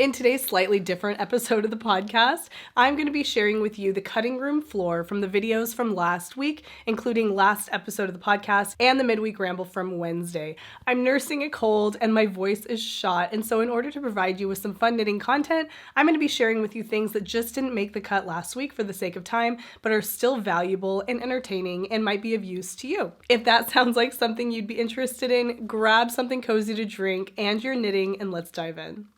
In today's slightly different episode of the podcast, I'm going to be sharing with you the cutting room floor from the videos from last week, including last episode of the podcast and the Midweek Ramble from Wednesday. I'm nursing a cold and my voice is shot, and so in order to provide you with some fun knitting content, I'm going to be sharing with you things that just didn't make the cut last week for the sake of time, but are still valuable and entertaining and might be of use to you. If that sounds like something you'd be interested in, grab something cozy to drink and your knitting and let's dive in.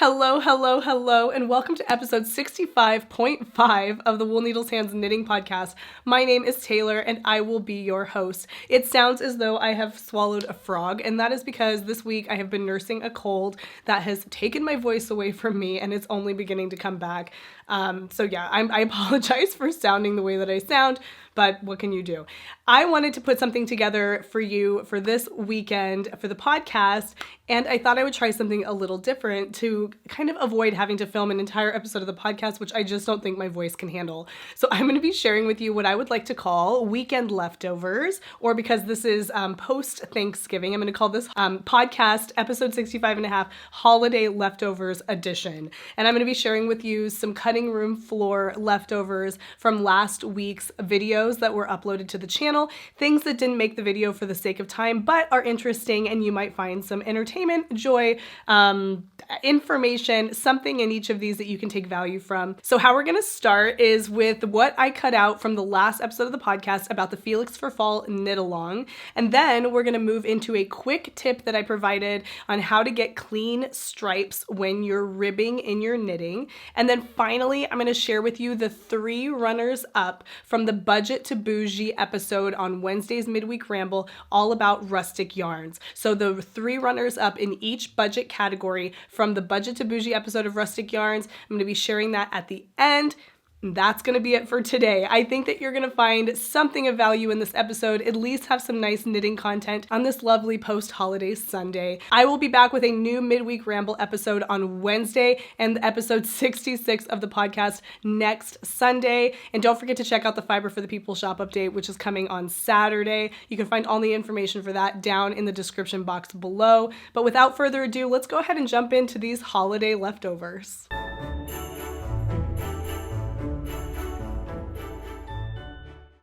Hello, and welcome to episode 65.5 of the Wool Needles Hands Knitting Podcast. My name is Taylor, and I will be your host. It sounds as though I have swallowed a frog, and that is because this week I have been nursing a cold that has taken my voice away from me, and it's only beginning to come back. I apologize for sounding the way that I sound, but what can you do? I wanted to put something together for you for this weekend for the podcast, and I thought I would try something a little different to kind of avoid having to film an entire episode of the podcast, which I just don't think my voice can handle. So I'm going to be sharing with you what I would like to call weekend leftovers, or because this is post-Thanksgiving, I'm going to call this podcast episode 65.5 Holiday Leftovers Edition. And I'm going to be sharing with you some cutting room floor leftovers from last week's videos that were uploaded to the channel, things that didn't make the video for the sake of time, but are interesting and you might find some entertainment, joy, information, something in each of these that you can take value from. So how we're going to start is with what I cut out from the last episode of the podcast about the Felix for Fall knit along. And then we're going to move into a quick tip that I provided on how to get clean stripes when you're ribbing in your knitting. And then finally, I'm going to share with you the 3 runners up from the Budget to Bougie episode on Wednesday's Midweek Ramble, all about rustic yarns. So the 3 runners up in each budget category from the Budget to Bougie episode of Rustic Yarns. I'm going to be sharing that at the end. That's going to be it for today. I think that you're going to find something of value in this episode, at least have some nice knitting content on this lovely post-holiday Sunday. I will be back with a new Midweek Ramble episode on Wednesday and episode 66 of the podcast next Sunday. And don't forget to check out the Fiber for the People shop update, which is coming on Saturday. You can find all the information for that down in the description box below. But without further ado, let's go ahead and jump into these holiday leftovers.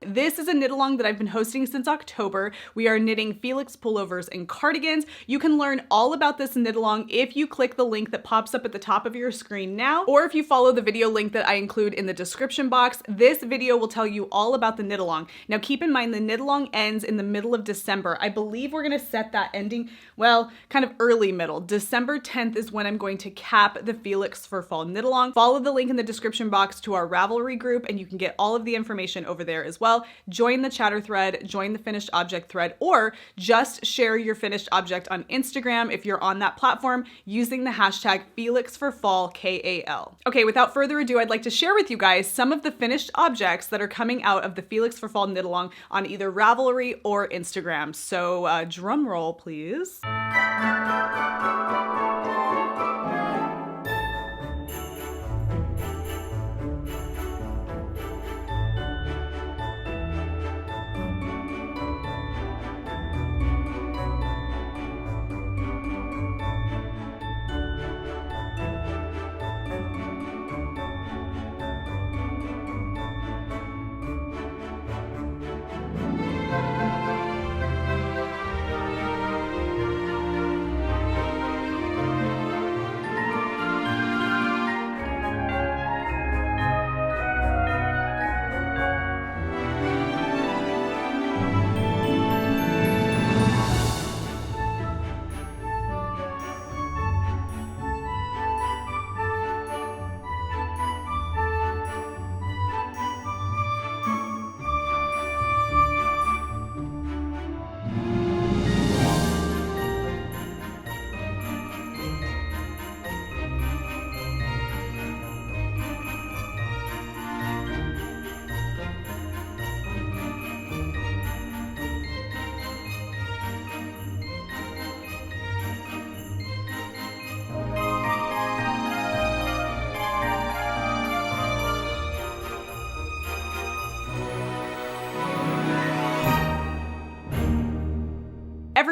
This is a knit along that I've been hosting since October. We are knitting Felix pullovers and cardigans. You can learn all about this knit along if you click the link that pops up at the top of your screen now, or if you follow the video link that I include in the description box. This video will tell you all about the knit along. Now keep in mind the knit along ends in the middle of December. I believe we're going to set that ending, well, kind of early middle. December 10th is when I'm going to cap the Felix for Fall knit along. Follow the link in the description box to our Ravelry group and you can get all of the information over there as well. Join the chatter thread, join the finished object thread, or just share your finished object on Instagram if you're on that platform using the hashtag FelixForFall, KAL. Okay, without further ado, I'd like to share with you guys some of the finished objects that are coming out of the Felix for Fall knit along on either Ravelry or Instagram. So drum roll, please.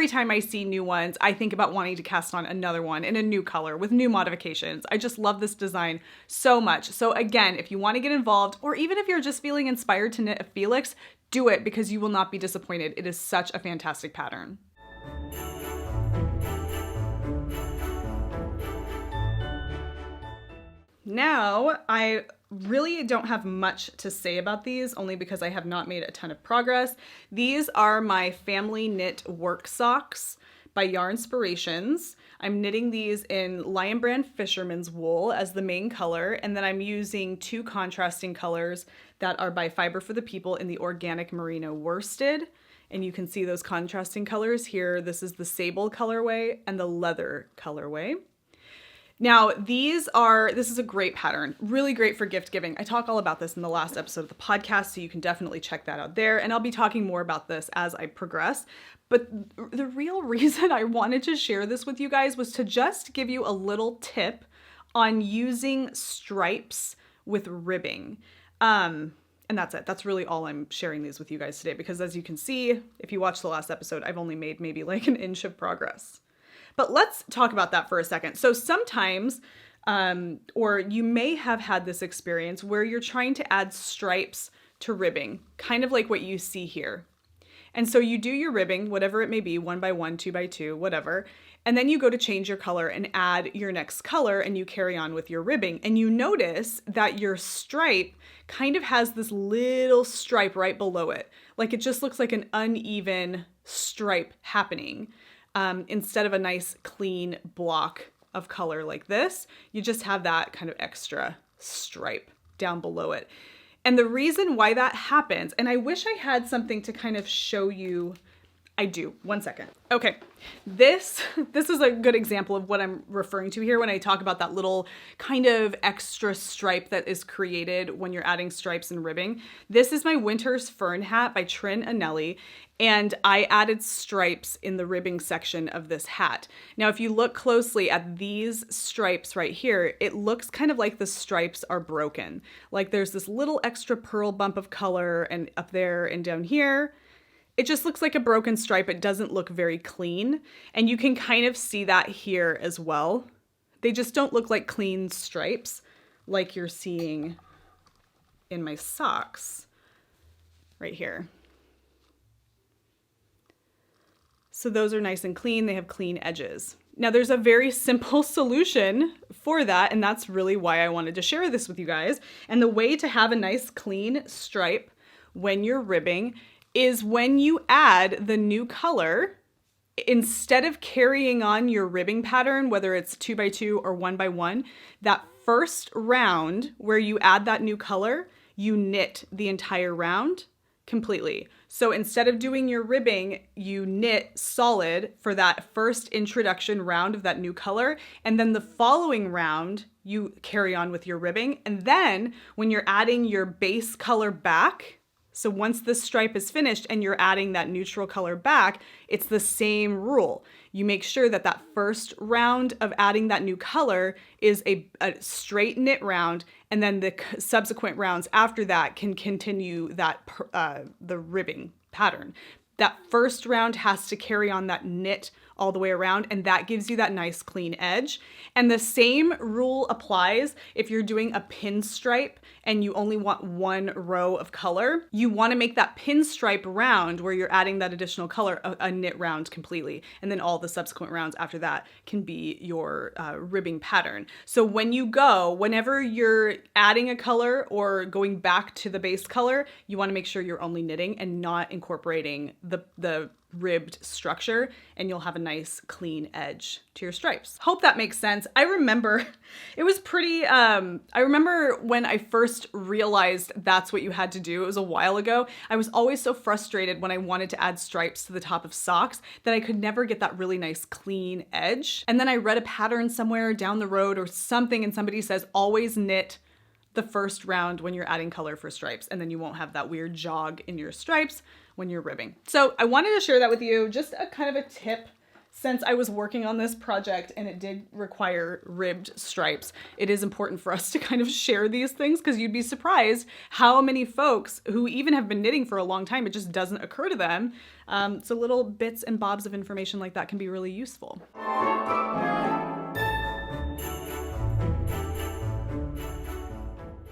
every time I see new ones, I think about wanting to cast on another one in a new color with new modifications. I just love this design so much. So again, if you want to get involved, or even if you're just feeling inspired to knit a Felix, do it because you will not be disappointed. It is such a fantastic pattern. Now, I really don't have much to say about these, only because I have not made a ton of progress. These are my family knit work socks by Yarnspirations. I'm knitting these in Lion Brand Fisherman's Wool as the main color, and then I'm using 2 contrasting colors that are by Fiber for the People in the Organic Merino Worsted. And you can see those contrasting colors here. This is the sable colorway and the leather colorway. Now, this is a great pattern, really great for gift giving. I talk all about this in the last episode of the podcast, so you can definitely check that out there. And I'll be talking more about this as I progress. But the real reason I wanted to share this with you guys was to just give you a little tip on using stripes with ribbing. And that's it. That's really all I'm sharing these with you guys today, because as you can see, if you watched the last episode, I've only made maybe like an inch of progress. But let's talk about that for a second. So sometimes, or you may have had this experience where you're trying to add stripes to ribbing, kind of like what you see here. And so you do your ribbing, whatever it may be, 1 by 1, 2 by 2, whatever. And then you go to change your color and add your next color, and you carry on with your ribbing. And you notice that your stripe kind of has this little stripe right below it. Like it just looks like an uneven stripe happening. Instead of a nice clean block of color like this, you just have that kind of extra stripe down below it. And the reason why that happens, and I wish I had something to kind of show you. I do. 1 second. Okay. This is a good example of what I'm referring to here when I talk about that little kind of extra stripe that is created when you're adding stripes and ribbing. This is my Winter's Fern hat by Trin Anelli, and I added stripes in the ribbing section of this hat. Now, if you look closely at these stripes right here, it looks kind of like the stripes are broken. Like there's this little extra pearl bump of color and up there and down here. It just looks like a broken stripe. It doesn't look very clean. And you can kind of see that here as well. They just don't look like clean stripes like you're seeing in my socks right here. So those are nice and clean. They have clean edges. Now there's a very simple solution for that, and that's really why I wanted to share this with you guys. And the way to have a nice clean stripe when you're ribbing is when you add the new color, instead of carrying on your ribbing pattern, whether it's 2 by 2 or 1 by 1, that first round where you add that new color, you knit the entire round completely. So instead of doing your ribbing, you knit solid for that first introduction round of that new color. And then the following round, you carry on with your ribbing. And then when you're adding your base color back, so once this stripe is finished and you're adding that neutral color back, it's the same rule. You make sure that that first round of adding that new color is a straight knit round, and then the subsequent rounds after that can continue that the ribbing pattern. That first round has to carry on that knit all the way around, and that gives you that nice clean edge. And the same rule applies if you're doing a pinstripe and you only want 1 row of color. You want to make that pinstripe round where you're adding that additional color a knit round completely, and then all the subsequent rounds after that can be your ribbing pattern. So whenever you're adding a color or going back to the base color, you want to make sure you're only knitting and not incorporating the ribbed structure, and you'll have a nice clean edge to your stripes. Hope that makes sense. I remember it was pretty, I remember when I first realized that's what you had to do. It was a while ago. I was always so frustrated when I wanted to add stripes to the top of socks that I could never get that really nice clean edge. And then I read a pattern somewhere down the road or something, and somebody says always knit the first round when you're adding color for stripes, and then you won't have that weird jog in your stripes when you're ribbing. So I wanted to share that with you, just a kind of a tip Since I was working on this project and it did require ribbed stripes, it is important for us to kind of share these things because you'd be surprised how many folks who even have been knitting for a long time, it just doesn't occur to them. So little bits and bobs of information like that can be really useful.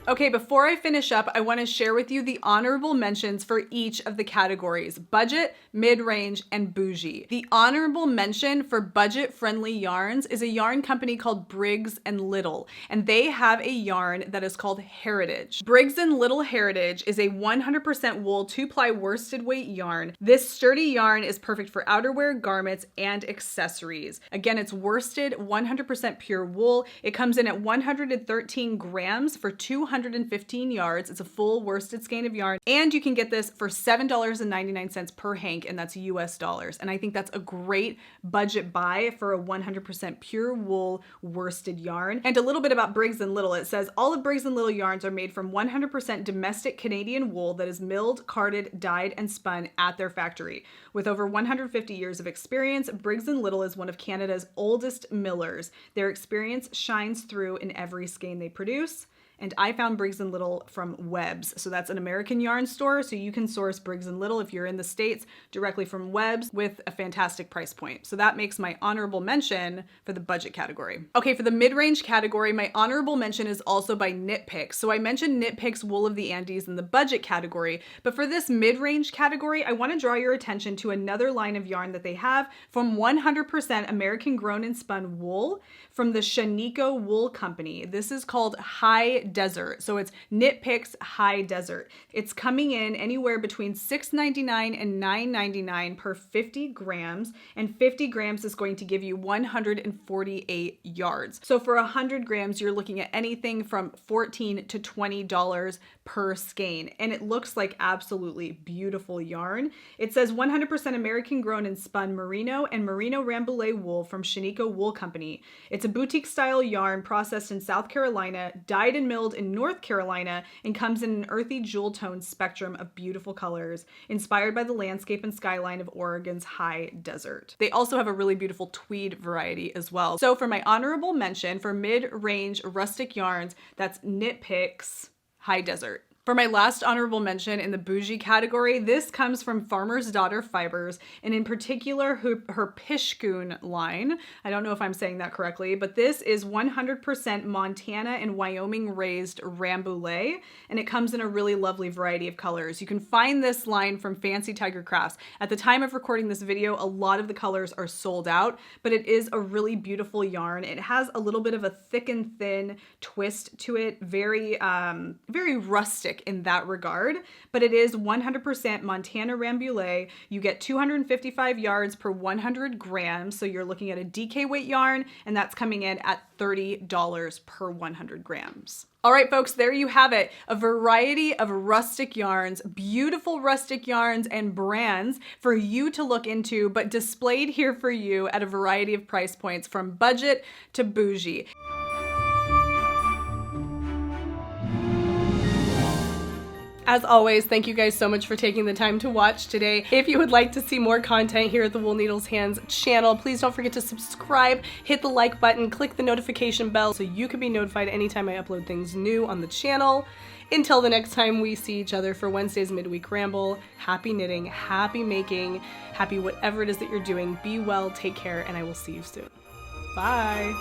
Okay, before I finish up, I want to share with you the honorable mentions for each of the categories: budget, mid-range, and bougie. The honorable mention for budget-friendly yarns is a yarn company called Briggs & Little, and they have a yarn that is called Heritage. Briggs & Little Heritage is a 100% wool 2-ply worsted weight yarn. This sturdy yarn is perfect for outerwear, garments, and accessories. Again, it's worsted, 100% pure wool. It comes in at 113 grams for 215 yards. It's a full worsted skein of yarn, and you can get this for $7.99 per hank, and that's US dollars. And I think that's a great budget buy for a 100% pure wool worsted yarn. And a little bit about Briggs & Little. It says all of Briggs & Little yarns are made from 100% domestic Canadian wool that is milled, carded, dyed, and spun at their factory. With over 150 years of experience, Briggs & Little is one of Canada's oldest millers. Their experience shines through in every skein they produce. And I found Briggs & Little from Webb's. So that's an American yarn store. So you can source Briggs & Little if you're in the States directly from Webb's with a fantastic price point. So that makes my honorable mention for the budget category. Okay, for the mid-range category, my honorable mention is also by Knit Picks. So I mentioned Knit Picks Wool of the Andes in the budget category, but for this mid-range category, I want to draw your attention to another line of yarn that they have from 100% American grown and spun wool from the Shanico Wool Company. This is called High Desert. So it's Knit Picks High Desert. It's coming in anywhere between $6.99 and $9.99 per 50 grams, and 50 grams is going to give you 148 yards. So for 100 grams, you're looking at anything from $14 to $20 per skein, and it looks like absolutely beautiful yarn. It says 100% American grown and spun merino and merino rambouillet wool from Shanico Wool Company. It's a boutique style yarn processed in South Carolina, dyed and milled in North Carolina, and comes in an earthy jewel tone spectrum of beautiful colors, inspired by the landscape and skyline of Oregon's high desert. They also have a really beautiful tweed variety as well. So for my honorable mention for mid-range rustic yarns, that's Knit Picks High Desert. For my last honorable mention in the bougie category, this comes from Farmer's Daughter Fibers, and in particular her Pishkoon line. I don't know if I'm saying that correctly, but this is 100% Montana and Wyoming raised rambouillet, and it comes in a really lovely variety of colors. You can find this line from Fancy Tiger Crafts. At the time of recording this video, a lot of the colors are sold out, but it is a really beautiful yarn. It has a little bit of a thick and thin twist to it, very rustic in that regard, but it is 100% Montana rambouillet. You get 255 yards per 100 grams, so you're looking at a DK weight yarn, and that's coming in at $30 per 100 grams. All right, folks, there you have it. A variety of rustic yarns, beautiful rustic yarns and brands for you to look into, but displayed here for you at a variety of price points from budget to bougie. As always, thank you guys so much for taking the time to watch today. If you would like to see more content here at the Wool Needles Hands channel, please don't forget to subscribe, hit the like button, click the notification bell so you can be notified anytime I upload things new on the channel. Until the next time we see each other for Wednesday's Midweek Ramble, happy knitting, happy making, happy whatever it is that you're doing. Be well, take care, and I will see you soon. Bye.